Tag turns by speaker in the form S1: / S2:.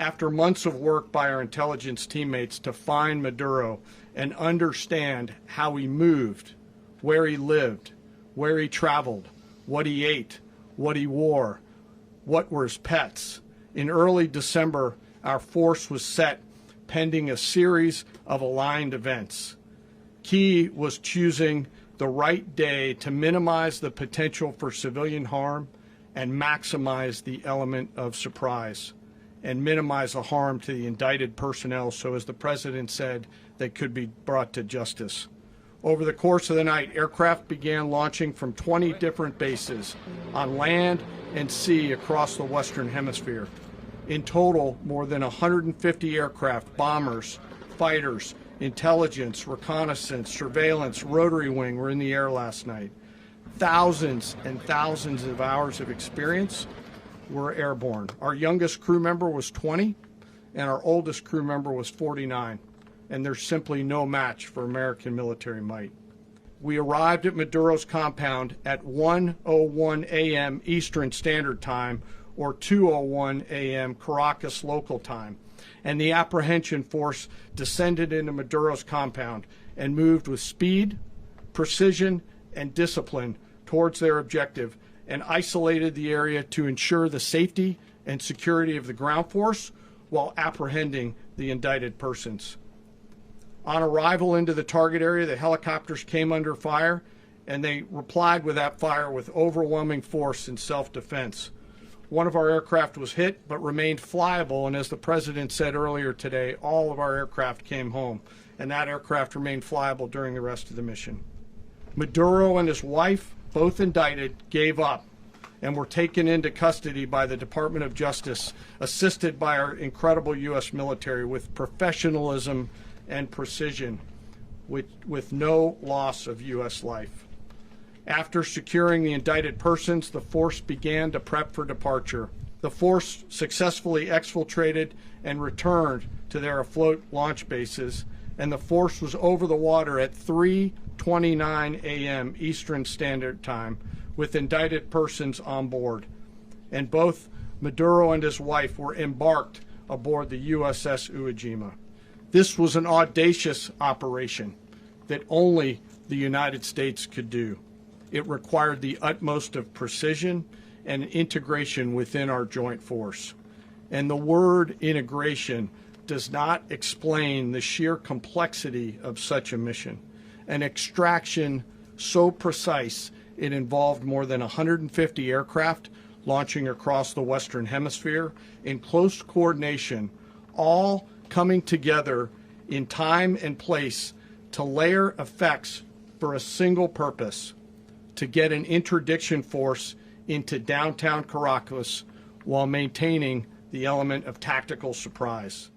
S1: After months of work by our intelligence teammates to find Maduro and understand how he moved, where he lived, where he traveled, what he ate, what he wore, what were his pets, in early December, our force was set pending a series of aligned events. Key was choosing the right day to minimize the potential for civilian harm and maximize the element of surprise and minimize the harm to the indicted personnel so, as the President said, they could be brought to justice. Over the course of the night, aircraft began launching from 20 different bases on land and sea across the Western Hemisphere. In total, more than 150 aircraft, bombers, fighters, intelligence, reconnaissance, surveillance, rotary wing were in the air last night. Thousands and thousands of hours of experience were airborne. Our youngest crew member was 20, and our oldest crew member was 49, and there's simply no match for American military might. We arrived at Maduro's compound at 1:01 a.m. Eastern Standard Time, or 2:01 a.m. Caracas local time, and the apprehension force descended into Maduro's compound and moved with speed, precision, and discipline towards their objective, and isolated the area to ensure the safety and security of the ground force while apprehending the indicted persons. On arrival into the target area, the helicopters came under fire, and they replied with that fire with overwhelming force in self-defense. One of our aircraft was hit but remained flyable, and as the President said earlier today, all of our aircraft came home, and that aircraft remained flyable during the rest of the mission. Maduro and his wife, both indicted, gave up and were taken into custody by the Department of Justice, assisted by our incredible U.S. military with professionalism and precision, with no loss of U.S. life. After securing the indicted persons, the force began to prep for departure. The force successfully exfiltrated and returned to their afloat launch bases, and the force was over the water at 3:29 a.m. Eastern Standard Time with indicted persons on board. And both Maduro and his wife were embarked aboard the USS Iwo Jima. This was an audacious operation that only the United States could do. It required the utmost of precision and integration within our joint force. And the word integration does not explain the sheer complexity of such a mission. An extraction so precise it involved more than 150 aircraft launching across the Western Hemisphere in close coordination, all coming together in time and place to layer effects for a single purpose: to get an interdiction force into downtown Caracas while maintaining the element of tactical surprise.